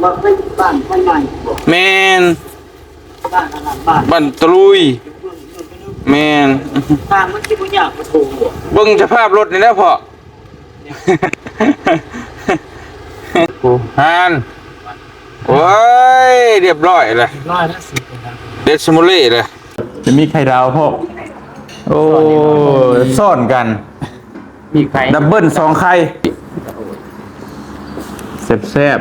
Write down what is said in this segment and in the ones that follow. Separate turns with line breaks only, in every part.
ว่าไม่บ้านไม่ใหม่
แมนบ้านตลุยแมน
ทางมันที่บุญยากประตู
เบิ่งสภาพรถนี่แล้วพ่อโอ้ฮานโอ้ยเรียบร้อยเลย
ร้อยละสิบ
เดซิมูเล่เลยจะมีไข่ดาวพ่อโอ้ซ่อนกัน
มีใคร
ดับเบิ้ล2ไข่แซ่บ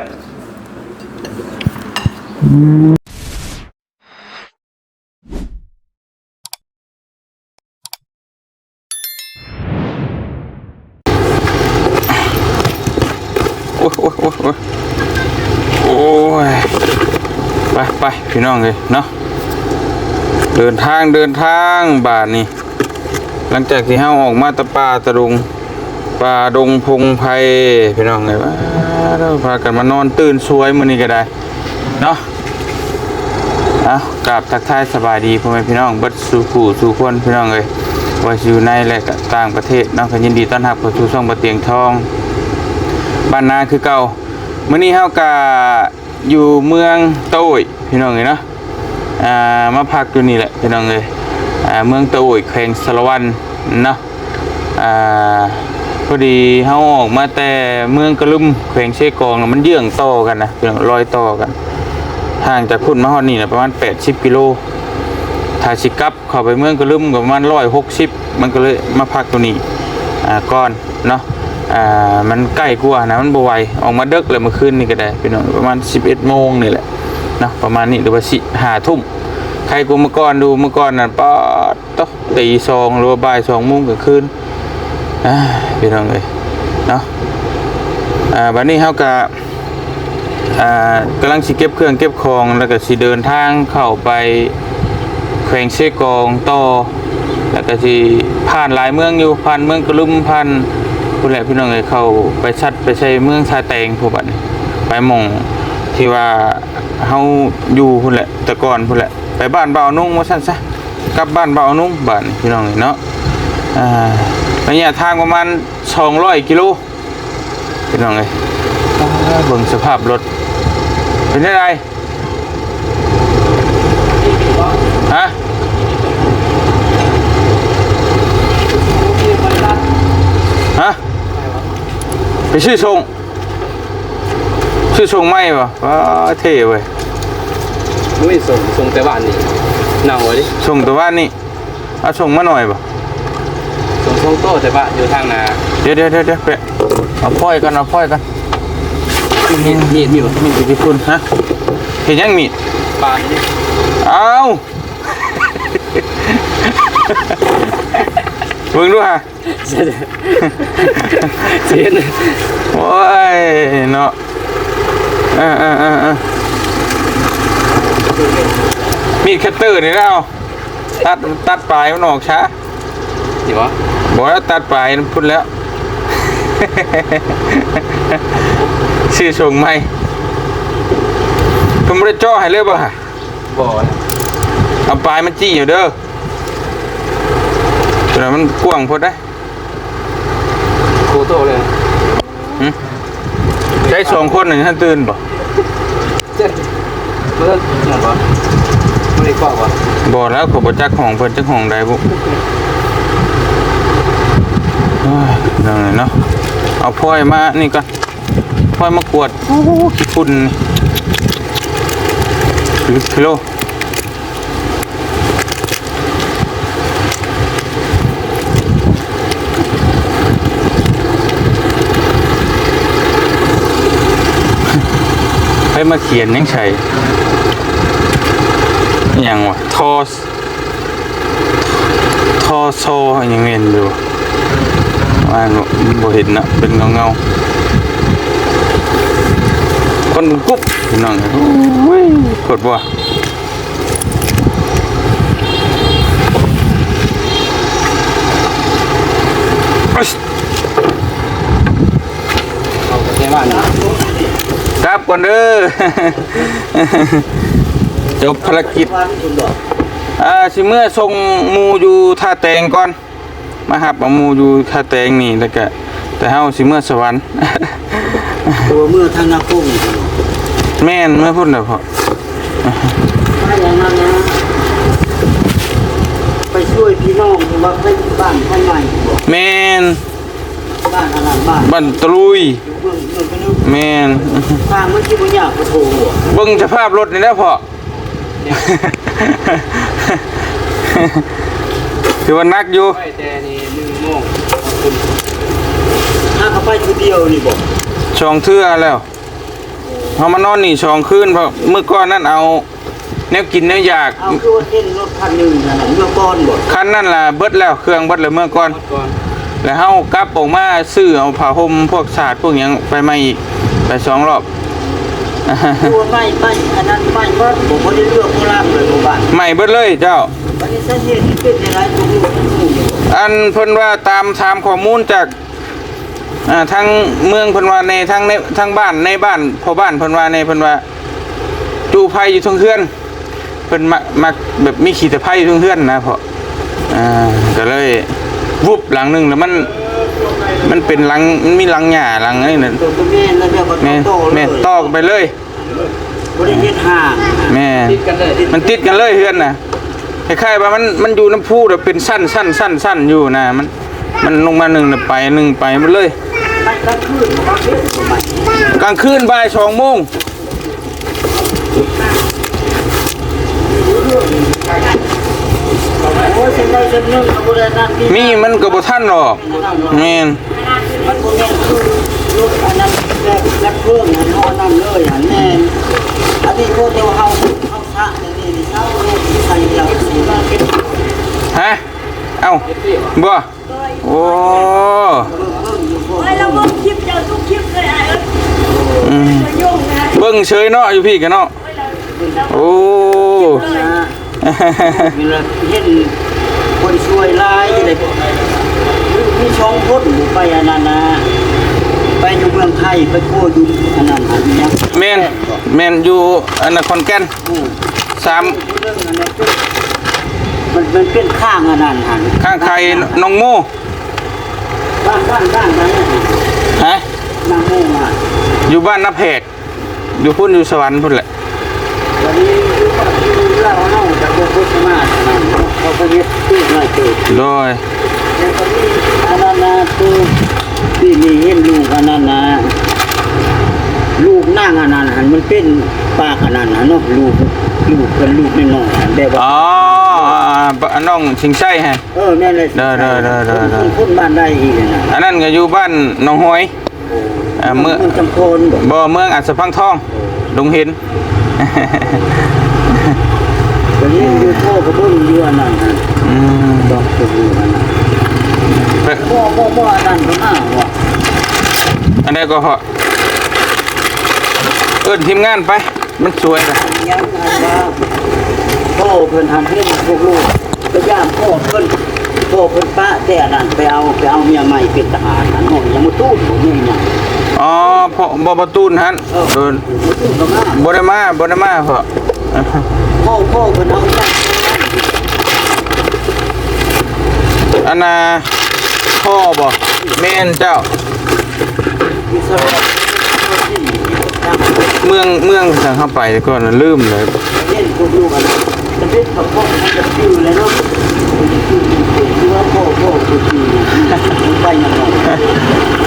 โอ้ยโอ้ยไปพี่น้องเลยเนาะเดินทางบาทนี่หลังจากที่เฮาออกมาตะป่าตะดงป่าดงพงไพพี่น้องเลยว่าเราพากันมานอนตื่นสวยมื้อนี้ก็ได้เนาะเอากราบทักทายสบายดีพ่อแม่พี่น้องเบิดสู่ผู้สู่คนพี่น้องเลยว่าอยู่ในและก็ต่างประเทศเนาะก็ยินดีต้อนรับเข้าสู่ช่องบ่เตียงทองบ้านนาคือเก่ามื้อนี้เฮาก็อยู่เมืองโต้ยพี่น้องเลยเนาะมาพักอยู่นี่แหละพี่น้องเลยเมืองโต้ยแขวงสารวันเนาะพอดีเฮาออกมาแต่เมืองกระลุ่มแขวงเชกองมันเยื่องต่อกันนะพี่น้องรอยต่อกันห่างจากพุ่นมาฮอดนี่นะประมาณ80กิโลถ้าสิกลับเข้าไปเมืองกระลุ่มก็ประมาณ160มันก็เลยมาพักตรงนี้ก่อนเนาะมันใกล้กว่านะมันบ่ไหวออกมาดึกเลยเมื่อคืนนี่ก็ได้พี่น้องประมาณ11 โมงนี่แหละเนาะประมาณนี้หรือว่า5 ทุ่มใครกูเมื่อก่อนดูเมื่อก่อนน่ะป๊อดตกตี 2หรือว่าบ่าย 2 โมงกลางคืนพี่น้องเอ้ยเนาะบัดนี้เฮาก็กำลังสิเก็บเครื่องเก็บของแล้วก็สิเดินทางเข้าไปแขวงเชกองต่อแล้วก็สิผ่านหลายเมืองอยู่ผ่านเมืองกระลุ่มผ่านพุ่นแหละพี่น้องเอ้ยเข้าไปชัดไปใช้เมืองชาแตงพวกบัดนี้ไปหม่องที่ว่าเฮาอยู่พุ่นแหละแต่ก่อนพุ่นแหละไปบ้านบ่าวนุ่งว่าซั่นซะกลับบ้านบ่าวนุ่งบ้านพี่น้องเนาะระยะทางประมาณ200 กิโลพี่น้องเอ้ยเบิ่งสภาพรถเป็นยังไงฮะไปชื่อส่งไหมวะว้าเท่เว้ย
ไม่ส่งแต่บ้านนี่หนาวดิ
ส่งแต่บ้านนี่เอาส่งมาหน่อยป่ะ
ส่งโต้แต่บ้านอยู่ทางนา
เดี๋ยวไปเอาพ่อยกัน
มีมีป่ะ
มีกี่คุณฮะเห็นยังมี
ปานนี่
เอาเบิ่งดูฮะ
เสียน
โอ้ยเนาะมีดคัตเตอร์นี่แล้วตัดปลายมันออกช้า
อยู่วะ
บอกแล้วตัดปลายพุ่นแล้วชื่อส่งไหมคุณไม่ได้จ่อให้เลยป่ะ
บ่
เอาปลายมันจี้อยู่เด้อแต่มันกว้างพอได้
โคโต้เลย
ใช้2 คนหนึ่งท่านตื่นป่ะ
เจ็ดเมื่อไหร่ป่ะไม่ได้กว่าป่ะ
บอกแล้วขบจักของเพิ่นจักของใดบุนั่นเลยเนาะเอาพ่อยมานี่ก่อนพ่อยมากวดโอ้โหขี้ฝุ่นกิโลให้มาเขียนยังใช่ยังวะทอโซยังเห็นอยู่ว่าบ่เห็นนะเป็นเงาคนกุ๊บพี่น้องกดบ่
เอาไปบ้าน
ครับก่อนเด้อจบภารกิจสิเมื่อส่งมูอยู่ท่าแตงก่อนมาหับเอามูอยู่ท่าแตงนี่แล้วก็แต่เฮาสิเมื่อสวรรค์
ตัวเมื่อทางนาโค้ง
แม่นเมื่อพุ่นน่ะพ่อ
ถ้าอย่างนั้นนะไปช่วยพี่น้องที่ว่าไปบ้านท่านใหม่บอก
แม่น
บ้านอะไรบ้าน
บ้านตะลุย
อยู่เบื้องไปนึก
แม่น
ทางมันที่บ่ยากบ่โทร
เบิ่งสภาพรถนี่นะพ่อ ถือว่านักอยู่
ไปแต่นี่1 โมงขอบคุณ
ถ้าเขาไปทีเดียวนี่บอก
ช่องเทื่อแล้วเฮามานอนนี่ช่องคืนเพราะเมื่อก่อนนั้นเอาแนวกินแนวอยาก
เอาคือว่าเห็นรถคันหนึงนั่นน่ะเมื่อก่อนบอก
คันนั่นล่ะเบิดแล้วเครื่องเบิดแล้วเมื่อก่อน
ก่อน
แล้วเฮากลับออกมาซื้อเอาผ้าห่มพวกสาดพวกหยังไปใหม่อีกไป2 รอบ
ตัวไม่อันนั้นไม่ว่าผมบ่ได้เลือกโบราณเลยบ่บ้าน
ใหม่เบิดเลยเจ้า
วันนี้สาเหตุที่เป็นอะไรตรงนี้มันถูกอยู่
อันเพิ่นว่าตามข้อมูลจากทางเมืองเพิ่นว่าในทางบ้านในบ้านพ่อบ้านเพิ่นว่าในเพิ่นว่าจูไผอยู่เทั้งเฮือนเพิ่นมักแบบมีขี้ตะไคร้อยู่เทั้งเฮือนนะพ่อก็เลยวุบหลังหนึงแล้วมันเป็นหลังมันมีหลังหญ้าหลังนี่น่ะ
ตัวแม่แล้วแบบว่า
แม่
โตเลย
แม่ตอกไปเลย
บ่ได้เฮ็ดห่าง
แม่
ติดกันเลย
มันติดกันเลยเฮือนน่ะคล้ายๆว่ามันอยู่น้ำพุแล้วเป็นสั้นอยู่นะมันลงมาหนึ่งน่ะไปหนึ่งไปหมดเลย
ไปกลางคืนบ่เฮ็ดบ่มัน
กลางคืนบ่าย2 โมง
โอ้ยเส้นใดเส้นหนึงก็บ่ได้นั่น
มีมันก็บ่ทันหรอกแม่น
มันบ่แม่นคือรถอันนั้นแบบรักเครื่องอันเฮานั่นเลยหันแม่นอันนี้โคตรเดียวเฮาซะนี่เฮาเลยใส่เราสิมาเก็บ
ฮะเอ้าบ่โอ้
เฮ้ยเราเบิ่งคลิปเจ้าทุกคลิปเลยไอ้เอ้ยจะยุ่งนะ
เบิ่งเฉยเนาะอยู่พี่กันเนาะโอ้
มีละเห็นคนช่วยหลายอยู่เลยมีช่องพ้นอยู่ไปอันนั้นนะไปอยู่เมืองไทยไปโคอยู่อันนั้นอันนี้
แม่นอยู่อันนครแก่น3
มันเป็นข้างอันนั้นหัน
ข้างใครน้องโม
บ้านนั้น
ฮะ
นางโมอ่ะ
อยู่บ้านนาแพกอยู่พุ่นอยู่สวรรค์พุ่นแหละ
วันนี้อยู่กับอยู่เล่าเฮาจากโคชมานั่นเขาก็เฮ็ดตื้อหน่อยเกิด
โดย
แล้วก็มีอันนั้นนะคือที่มีเห็นลูกอันนั้นนะลูกนั่งอันนั้นหันมันเป็นปากอันนั้นนะเนาะลูกเป็นลูกน้อยๆแบบว่า
อ๋อน้องสิงไส้ฮะ
แม่นเลย
เด้อ
คนบ้านได้อีกนะ
อันนั้นก็อยู่บ้านหนองหอยเมื่อ
มันจำโพนบอก
บ่เมืองอัศพังทองดงเห็น
วันนี้อยู่พ่อก็เบิ่งอยู่อันนั้นนะ
อืม
ดอกตัวอยู่อันนั้นบ่อันนั้นก็น่าว่ะ
อันนี้ก็พอเอิ้นทีมงานไป มันสวยนะ
ยังอันว่าพ่อเพิ่นทำให้พวกลูกก็ย่ามพ่อเพิ่นปะแต่อันนั้นไปเอาเมียใหม่เป็นทหารนั่นน้องยังบ่ตู้บ่มีหยัง
อ๋อพอบ่ประตูนหันเอิ้น
บ่ตู้ก็มา
บ่ได้มาพอ
พ่อเพิ่นเอาย่าง
อันน่ะพ่อบ่แม่นเจ้า
อิสราเอล
เมืองทางเข้าไปแต่ก่อนน่ะลืมเลย
เล่นพวกลูกอันนั้นจะเป็นกับพ่อมันจะชื่อเลยเนาะคือว่าพ่อคือชื่อไปยังไง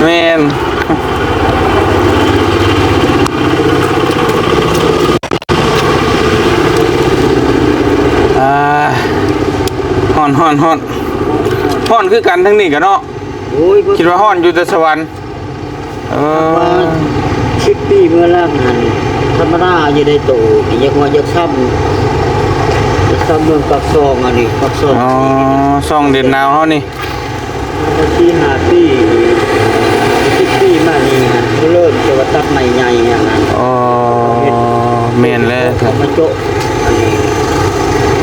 แม่นฮ้อนคือกันทั้งนี้กันเนาะ
โอ้ย
คิดว่าฮ้อนอยู่แต่สวรรค์
ชิปปี้เมื่อล่างหันธรรมดาจะได้โตอยากว่าอยากซ้ำเมืองปักซองอันนี้ปักซอง
อ๋อซ่องเด่นหนาวเฮานี่
ที่5 ปีชิปปี้มานี่ฮะเริ่มจะว่าตัดใหม่ใหญ่อย่างนั้น
อ๋อแม่นแล้ว
มาโจะอันนี้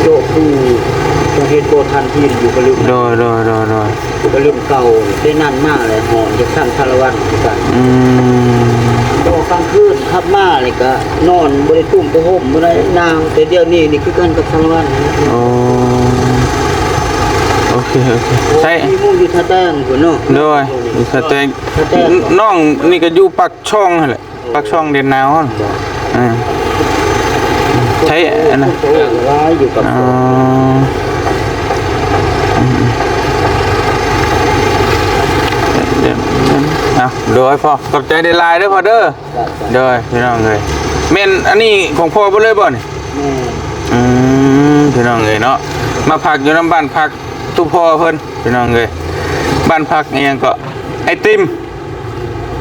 โจะผู้ตรงเฮ็ดโบทันที่อยู่กระลึก
โดย
กระลึกเก่าได้นานมากเลยหอมจะสร้างคารวันกัน
อืม
ก็กลางคืนขับมาเลยก็นอนบริตุ้มไปห่มบรินางแต่เดี๋ยวนี้นี่คือกันกับคารวัน
โอเคใช่
มีมุ่งอยู่ท่าแต้งพุ่นเนาะ
โดยสเต็กน้องนี่ก็อยู่ปักช่องนั่นแหละปักช่องเด่นหนาวหั่น ใช้อันนั้น
ร้ายอยู่กับ
อ๋อเอาโดยพ่อขอบใจได้ลายเด้อพ่อเด้อโดยพี่น้องเลยเมนอันนี้ของพ่อบ่เลยบ่นี่
แม่
พี่น้องเลยเนาะมาพักอยู่น้ำบ้านพักทุกพ่อเพิ่นพี่น้องเลยบ้านพักนี่ยังก็ไอติม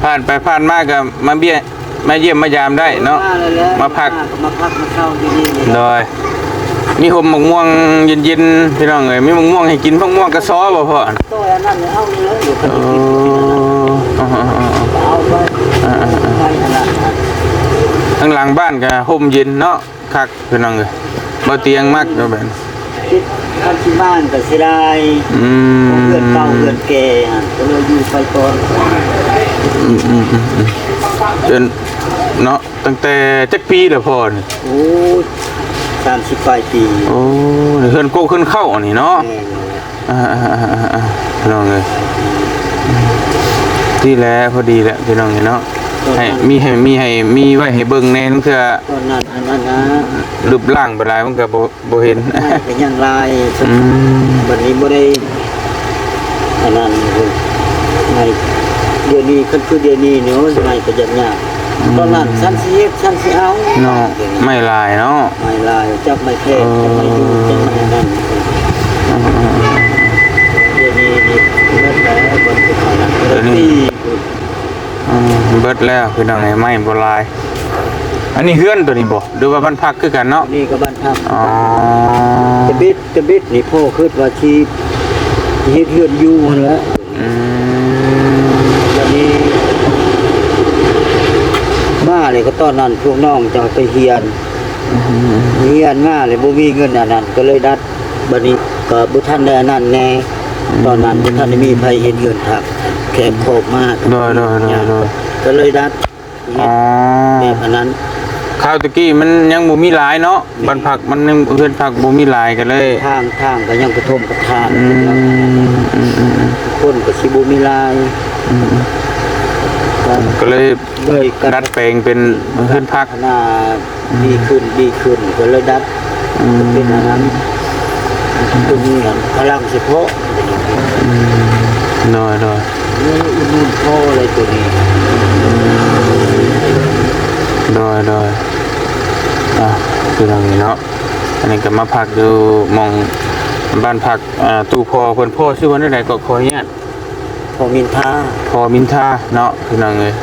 ผ่านไปผ่านมาก็มาเยี่ยมมายามได้เนาะมาพัก
มาเข้าที่นี่
โดยมีหมมะม่วงเย็นๆพี่น้องเลยมีมะม่วงให้กินมะม่วงกระซ้อบ่พ่อ
ตัวนั้นเอาเนื้ออยู่กัน เอาไป
ข้างหลังบ้านก็ห่มเย็นเนาะคักพี่น้องเลยบ่เตียงมากก็แบบ
คิดข้างที่บ้านก็เสียดายเพื่อนเก่าเพื่อนแก่ก็เลยอยู่ไปก่อน
จนเนาะตั้งแต่จักปีเด้อพ่อนี่
โอ้30 ปลายปี
โอ้เฮือนโกขึ้นเข้านี่เนาะพี่น้องเลยที่แล้วพอดีแหละพี่น้องเนาะให้มีไว้ให้เบิ่งแน่นั่นคือ
ตอนนั้นอันนั้นนะ
รูปร่างเป็นไรมันก็บ่เห็น
เป็นอย่างไรวันนี้บ่ได้อันนั้นในเดี๋ยวนี้คือเดี๋ยวนี้เนาะไม่ก็ยังยากตอนนั้นฉันสิเฮ็ดฉันสิเอา
เนาะไม่ลายเนาะ
ไม่ลายจักไม่แพ้จักไม่อยู่จักไม่นั่นเดี๋ยวนี้นี่เบิดแล้วบ่ได้ขนาดนั้น
เบิดแล้วพี่น้องไม่บ่ลายอันนี้เฮือนตัวนี้บ่หรือว่าบ้านพักคือกันเนาะ
นี่ก็บ้านพัก
อ๋อ
จะบิดนี่พ่อคิดว่าชีเฮ็ดเฮือนอยู่หั่นแหละแล้วนี้มาเลยก็ตอนนั้นพวกน้องจะไปเฮียนมาเลยบ่มีเงินอันนั้นก็เลยดัดบัดนี้ก็บ่ทันได้อันนั้นแน่ตอนนั้นบ่ทันได้มีไผเฮ็ดเฮือนทักแขกโคบมาก
โดย
ก็เลยดัด
อ๋อ
แบบอันนั้น
ข้าวตะกี้มันยังบ่มีหลายเนาะบ้านพักมันยังเฮือนพักบ่มีหลายกันเลย
ทางก็ยังกระทมกระทานคนก็สิบ่มีลาย
ก็เลยดัดแปลงเป็นเฮือนพัก
หน้าดีขึ้นก็เลยดัดเป็นอันนั้นตัวนี้พลังเฉพาะ
โดย
นี่อุ่นพ่อเลยตัวนี้
คือทางนี้เนาะอันนี้ก็มาพักอยู่มองบ้านพักตู้พ่อเพิ่นพ่อชื่อว่าได้ก็ขออนุญาต
พอมินทา
พ่อมินทาเนาะคือน้องเอ้ย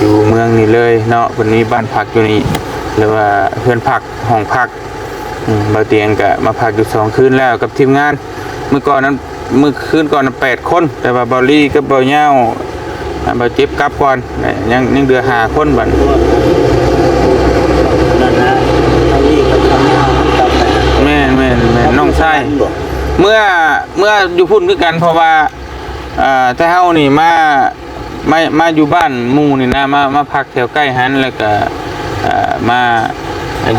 อยู่เมืองนี่เลยเนาะเพิ่นมีบ้านพักอยู่นี่หรือว่าเพื่อนพักห้องพักบ่เตียงก็มาพักอยู่2คืนแล้วกับทีมงานเมื่อคืนก่อน8คนแต่ว่าบอลลี่กับเบาเหย้าบ่เจ็บกลับก่อนยังเหลือ5คนบัด
นั่นนะทางนี้ก็ทำงานทำแบบ
แม่นน้องชายเมื่ออยู่พุ่นคือกันเพราะว่าถ้าเฮานี่มาอยู่บ้านหมู่นี่นะมาพักแถวใกล้หันแล้วก็มา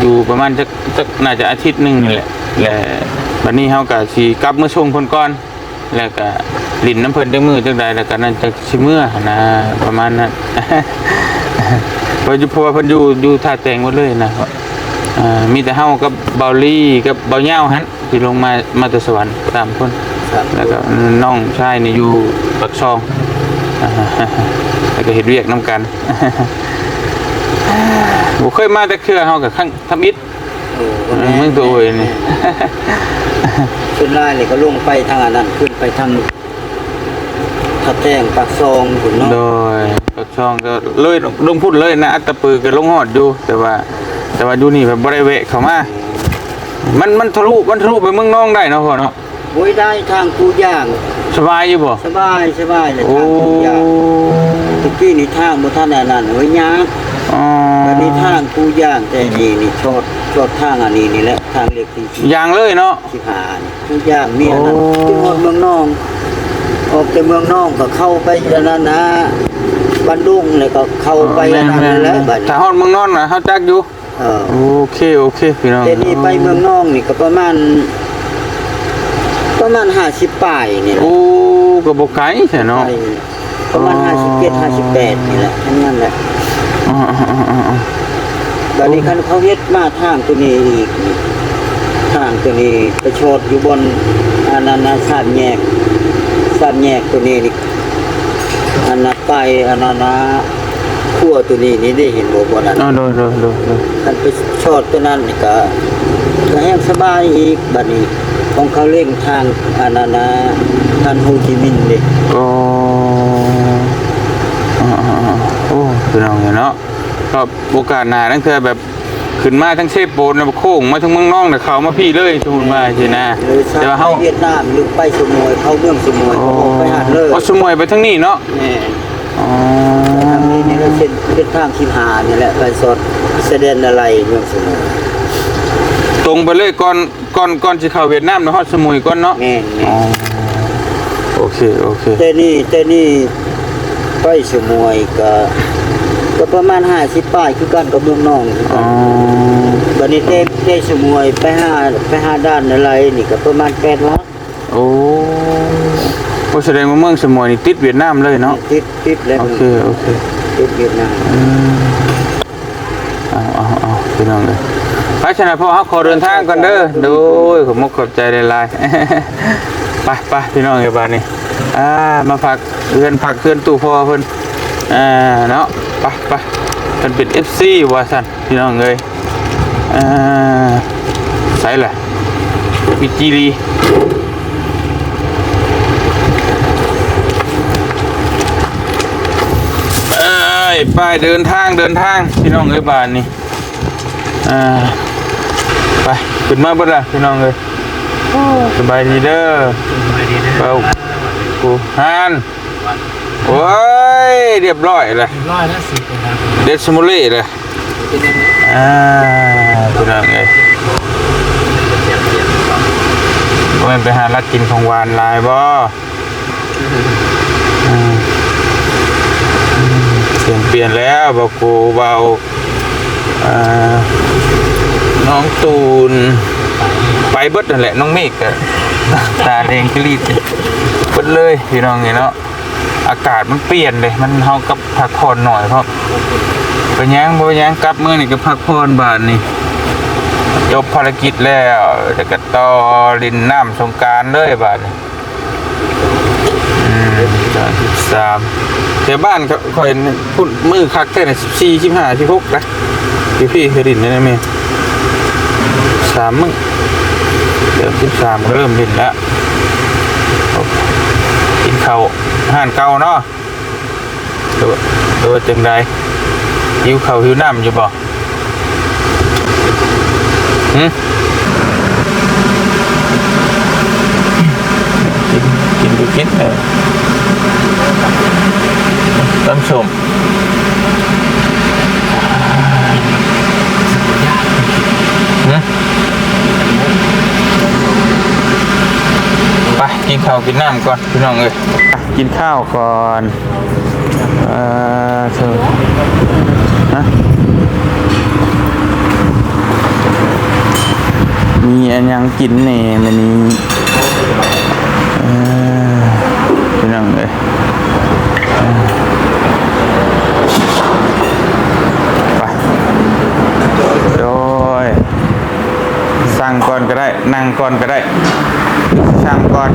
อยู่ประมาณจักน่าจะอาทิตย์นึงนี่แหละแล้วบัดนี้เฮาก็สิกลับมาส่งเพิ่นก่อนแล้วก็ลิ้นน้ำเพิ่นจักมื้อจักใดแล้วก็นั่นจักสิมื้อนะประมาณนั้น เพราะว่าเพิ่นอยู่ท่าแตงหมดเลยนะมีแต่เฮากับเบาลี่กับเบาเหย้าหั่นที่ลงมาแต่สวรรค์3คนแล้วก็น้องชายนี่อยู่ปักซองแล้วก็เฮ็ดเวียกนํกัน บ่เคยมาแต่เครือเฮากับข้างทำอิฐมึงตัวเองนี่
ขึ้นไล่เลยก็ลงไปทางอันนั้นขึ้นไปทางทับแจ้งปากซองถึงเนาะ
โดยปักซองก็เลยลงพุ่นเลยนะอัตตปือก็ลงฮอดอยู่แต่ว่าอยู่นี่แบบบ่ได้แวะเข้ามามันทะลุไปเมืองน้องได้เนาะพ่อเนาะ
โอ้ยได้ทางกูย่าง
สบายอยู่บ่
สบายเลย
โอ้
ทางกูย่างตะกี้นี่ทางบ่ทันอันนั้นโอ้ยยาก
อ๋อ
บัดนี้ทางกูย่างแต่นี่ชดทางอันนี้นี่แหละทางเล็กที่
อย่างเลยเนาะ
สิหานี่กูย่างมีอันนั้นที่หมดเมืองนองออกจากเมืองนองก็เข้าไปอันนั้นนะบ้านดุงแล้วก็เข้าไปอันนั้นแล้วบัด
ถ้าฮอดเมืองนอนน่ะเฮาจักอยู่ โอเคพี่น้อง
แต่นี่ไปเมืองนองนี่ก็ประมาณ50ป้ายนี่แหละ
โอ้ก็บ่ไกลแท้เนาะ
ไปประมาณ57 58นี่แหละทั้งนั้นแหละ บัดนี้คันเขาเฮ็ดมาทางตัวนี้อีกทางตัวนี้ไปโชดอยู่บนอันนั้นสามแยกตัวนี้นี่อันนั้นไปอันนั้นขั้วตัวนี้นี่ได้เห็นบ่นั้น
โดย
คันไปโชดตัวนั้นนี่ก็แห้งสบายอีกบัดนี้ของเขาเร่งทางอันนั้นทางโฮจิมินห์นี่
โอ้พี่น้องเนาะก็โอกาสหน้าตั้งแต่แบบขึ้นมาทั้งเชฟโปนแล้วโค้งมาทั้งเมืองน้องแต่เขามาพี่เลยสมมุติว่าสินะ
หรือ
แต่ว่าเฮา
เวียดนามหรือไปสมวยเข้าเมืองสมวยเขาออกไปหาดเลย
สมวยไปทั้งนี้เนาะ
แม่
อ๋อ
ทางนี้นี่ก็เป็นทางคิมหานี่แหละไปสอดแสดงอะไรเมืองสมวย
ตรงไปเลยก่อนสิเข้าเวียดนามเนาะฮอดสมุยก่อนเนาะ
แม่
อ๋อโอเค
แต่นี่ไปสมวยก็ประมาณ50ป้ายคือกันกับเมืองน้องคือ
อ๋
กั
อน
บัดนี้เต้สมวยไปหาด้านอะไรนี่ก็ประมาณ8วัด
โอ้แสดงว่าเมืองสมุยนี่ติดเวียดนามเลยเนาะ
ติดแล้ว
โอเค
ติดเวียดนาม
เอาพี่น้องเลยไปชนะพ่อเขาขอเดินทางก่อนเด้อดูขอบมุกขอบใจได้ลาย ไปพี่น้องเลยบ้านนี้มาพักเพื่อนตู้พ่อเพิ่นเนาะไปมันเป็น FC ว่าซั่นพี่น้องเลยใส่แหละวิจิรีไปเดินทางพี่น้องเอ้ยบ้านนี่ไปขึ้นมาบ่ล่ะพี่น้องเอ้ยสบายดีเด้อเปล่ากูฮานโอ้ยเรียบร้อยเลยเด็ดสมุลีเลยพี่น้องเอ้ยว่าไปหาลักกินของหวานลายบ่เสียงเปลี่ยนแล้วเบากูเบาน้องตูนไปเบิดนั่นแหละน้องเมฆตาแดงกรีดเบิดเลยพี่น้องเนาะอากาศมันเปลี่ยนเลยมันเฮากับพักผ่อนหน่อยเพราะไปย่างกลับเมื่อนี่ก็พักผ่อนบาดนี่จบภารกิจแล้วแต่ก็ต่อลินน้ำสงกรานต์เลยบาดนี่13แต่บ้านค่อยพูดมือคักแค่14 15 16นะพี่เคยดินได้ไหม3 มื้อเดี๋ยว13ก็เริ่มดินแล้วกินข้าวอาหารเก่าเนาะตัวจังใดหิวข้าวหิวน้ำอยู่บ่กินต้มส้มไปกินข้าวกินน้ำก่อนพี่น้องเอ้ยกินข้าวก่อนเธอมีอันยังกินเนี่ยมันนี้พี่น้องเอ้ยไปโดยสั่งก่อนก็ได้นั่งก่อนก็ได้สั่งก่อน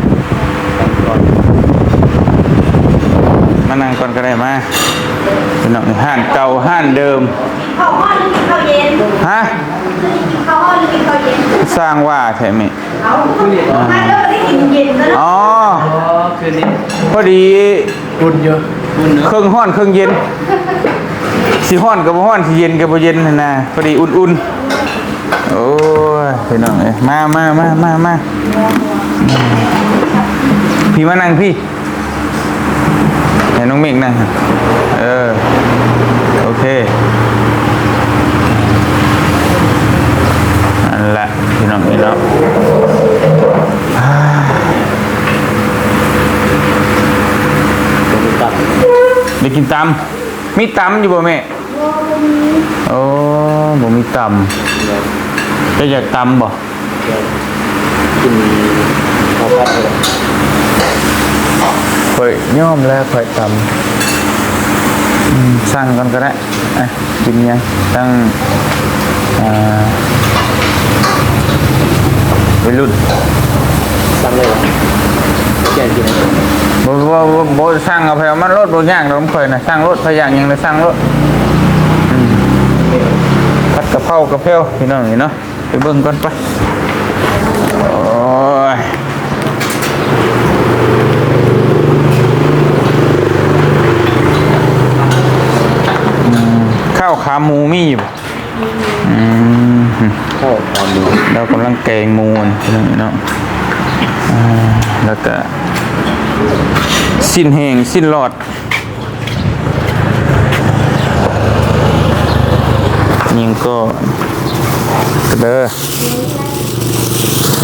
มานั่งก่อนก็ได้มาพี่น้องห้านเก่าห้านเดิม
ข้าวห้อนหรือข้าวเย็น
ฮะ
ข้าวห้อนหรือข้าวเย็น
สร้างว่าใช่ไหม
เอามาเลิกได้กินเย็นแล้วนะ
อ๋อ
คืนนี้
พอดี
บุญเยอะ
เครื่องห้อนเครื่องเย็นสิห้อนกับบ่ห้อนสิเย็นกับบ่เย็นนั่นนะพอดีอุ่นๆโอ้ยพี่น้องเอ้ยมาพี่มานั่งพี่ให้น้องเมฆนั่งโอเคนั่นแหละพี่น้องเอ้ยเนาะได้กินตำมีตำอยู่บ่แม่โอ้บ่มีตำจะอยากตำบ่
กินข้าวผัดเลย
ค่อยย่อมแล้วค่อยตำสั่งกันก็ได้กินยังตั้ง บ่ยากดอกข่อยน่ะสร้างรถพยายามยังได้สร้างรถผัดกะเพรากะเพราพี่น้องนี่เนาะไปเบิ่งก่อนไปโอ้ยข้าวขาหมูมีอยู่บ่ข้าวขาหมูเรากำลังแกงหมูพี่น้องนี่เนาะแล้วก็สิ้นแห้งสิ้นหลอดยังก็เด้อ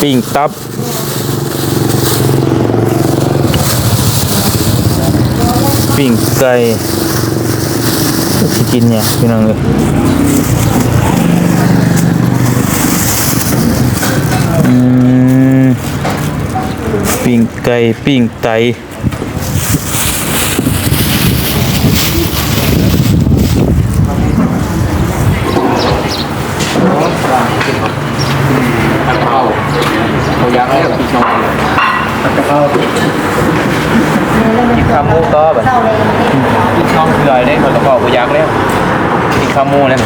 ปิ้งตับปิ้งไก่ที่กินเนี่ยพี่น้องเลยปิ้งไก่ปิ้งไต
เขาอยากให้กับพี่น้องจะเข้ากินข้าวหมูต่อแบบกินข้าวเผื่อได้คนละบอกเขาอยากแล้วกินข้าวหมูนั่น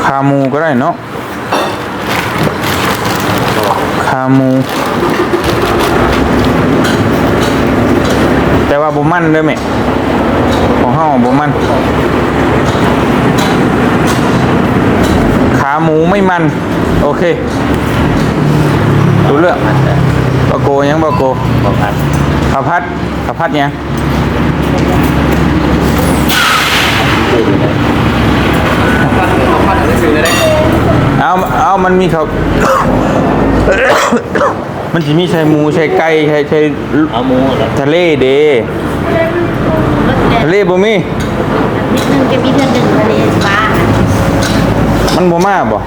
ขาหมูก็ได้เนาะขาหมูแต่ว่าบ่มันเด้อแม่ของเฮาบ่มันขาหมูไม่มันโอเครู้เรื่องบะโกยังบะโกข้าวผัดข้าวผัดยังเอามันมีเขามันจะมีใช้หมูใช้ไก่ใช้เอาหมูทะเลเดทะเลบ่มี
จะมีเดือนหนึ่งทะเลบ้า
มันบ่มาบ่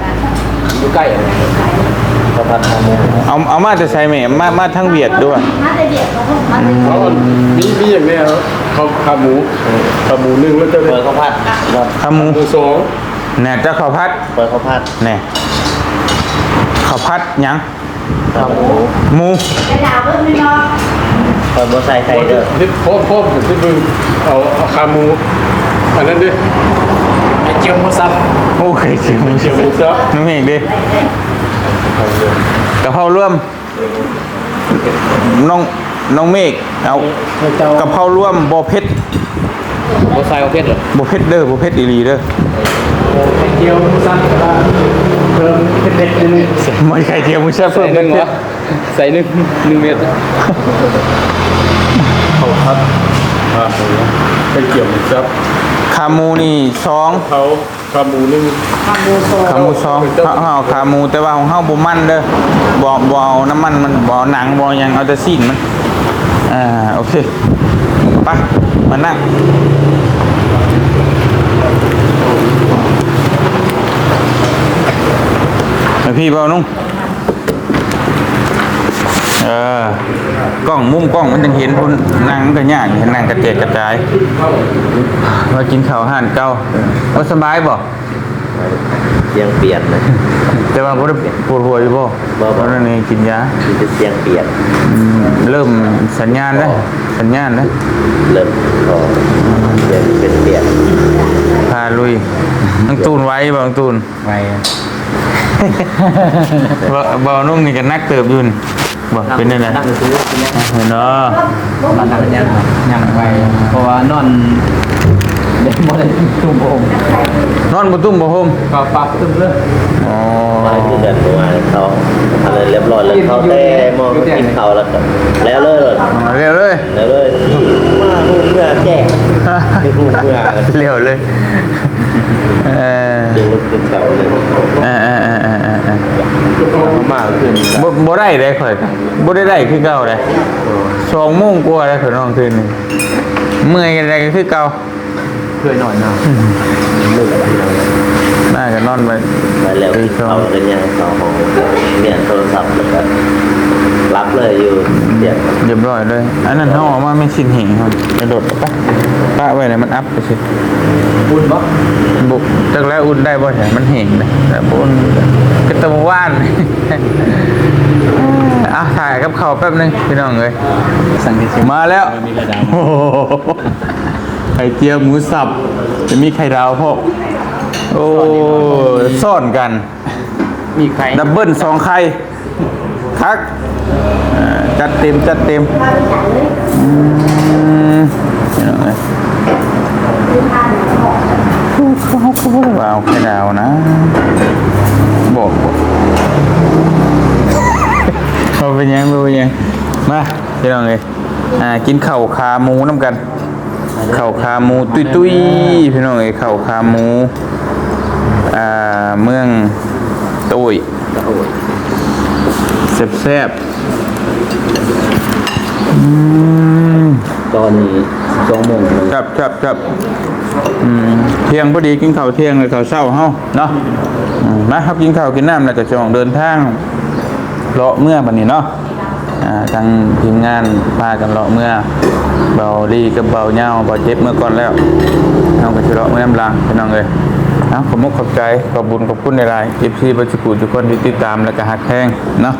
อยู่ใกล้ข้าวผัดข้าวหมู
เอามาแต่ใส่แม่มาทั้งเวียดด้วย
มาแต่เดียดเขามา
เขามีอย่างนี้ครับข้าวหมู1แล้วจะเปิดข้าวผัด
ข้าวหมู
2
แน่จะข้าวผัด
เปิดข้าวผัด
แน่ข้าวผัดยัง
ข้าวหมู
จะดาวเพิ่มไม่นอน
เปิดบ่ใส่ไข่เด้อพี่พบพี่บึงเอาข้าวหมูอันนั้นดิไอ้เจียวหมูสับ
โอ้ยเจียวหมูสับน้องเอกดิกะเพราร่วมน้องเมฆเอากะเพราร่วมบ่เผ็ด
บ่ใส่บ่เผ็ดเหรอ
บ่เผ็ดเด้อบ่เผ็ดอีหลีเด้อ
ไข่เจียวหมูสับเพิ่มเผ็ดนิดนึง
ไม่ไข่เจียวหมูสับเพิ่ม1เหรอ
ใส่1เม็ดเขาครับไข่เจียวหมูสับ
ขาหมูนี่2
เขาขาหมู1
ขาหมู2เอาขาหมูแต่ว่าของเฮาบ่มันเด้อบ่เอาน้ำมันมันบ่หนังบ่หยังเอาแต่ซีนมันโอเคไปมานั่งพี่เบานุ่งกล้องมุมกล้องมันจะเห็นคนนั่งกันยากเห็นนั่งกระเจกกระจายมากินข้าวห่านเก่าก็สบายบ่
เสียงเปลี่ยนเลย
แต่ว่าบ่ได้ปวดหัวอยู่บ่เพราะนั่นเองกินยา
จะเสียงเปลี่ยน
เริ่มสัญญาณนะเริ่ม
เสียงเป็นเปลี่ยน
พาลุยต้องตูนไว้บ่ต้องตูนไว้บ่นุ่งนี่ก็นักเติบอยู่นี่บ่เป็นได้นั่งซื้อเนาะ
มานั่งยังไว้เพราะว่านอนได้บ่ได้ตุ้มบ่ห่ม
นอนบ่ตุ้มบ่ห่ม
ก็ปรับตุ้มเลย
อ๋อ
ที่เดินมาเขาอะไรเรียบร้อยแล้วเขาได้มองกินเขาแล้วแล้วเลย
มาเ
มื่อแก่
เร็วเลย
เดี๋ยวกินเขาเลยมากขึ้น
บ่ได้เลยข่อยบ่ได้คือเก่าเลย2 โมงกว่าแล้วข่อยนอนคืนนึงเมื่อยกันได้คือเก่า
เคยหน่อยนะ
น่าจะนอนไป
แล้วเขาเป็นยังเขาของเนี่ยโทรศัพท์แล้วก็รับเลยอยู่เ
รียบร้อยเลยอันนั้นเขาออกมาไม่สิ้นเหงครับกระโดดปะไว้เลยมันอัพไปสิ
อุ่นบ่
บุกจากแล้วอุ่นได้บ่ใช่มันเหงเลยแต่บุญก็ตะวัน ถ่ายกับเขาแป๊บนึงพี่น้องเลย
สั่งที่ชิม
มาแล้ว
มีระดับ
โอ้โหไข่เจียวหมูสับจะมีไข่ดาวพวกโอ้ซ่อนกัน
มีใคร
ดับเบิล2ไข่คักจัดเต็มนี่น้องเอ้ยเขาว่าเอาไข่ดาวนะบอกเขาเป็นยังมาพี่น้องเอ้ยกินข้าวขาหมูน้ำกันข้าวขาหมูตุ้ยพี่น้องเอ้ยข้าวขาหมูเมืองตุ้ยแซ่บ
ตอนนี้2 โมง
ครับเที่ยงพอดีกินข้าวเที่ยงเลยข้าวเช้าเฮาเนาะมาครับกินข้าวกินน้ำแล้วก็จะออกเดินทางเลาะเมื่อบัดนี้เนาะทางทีมงานพากันเลาะเมื่อเบาดีกับเบาเหย้าเบาเจ็บเมื่อก่อนแล้วเราก็จะเลาะเมื่อน้ำลางพี่น้องเลยขอบมุกขอบใจขอบบุญขอบคุณในรายFC บัจจุกุทุกคนที่ติดตามและก็หักแพงเนาะ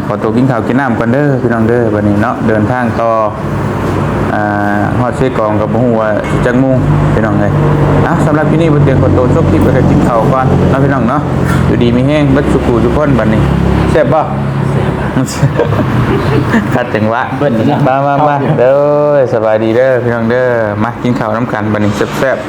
ขอตัวกินข้าวกินน้ำกันเด้อพี่น้องเด้อบัดนี้เนาะเดินทางต่อฮอดเชกองกับหัวจังมุงพี่น้องเลยสำหรับที่นี่บนเตียงขอตัวชกที่ไปกินข้าวก่อนนะพี่น้องเนาะอยู่ดีมีแห้งบัจจุกุทุกคนบัดนี้แซ่บป่ะคัดจังหวะเบิ้ลมาเด้อสบายดีเด้อพี่น้องเด้อมากินข้าวน้ำกันบัดนี้แซ่บๆ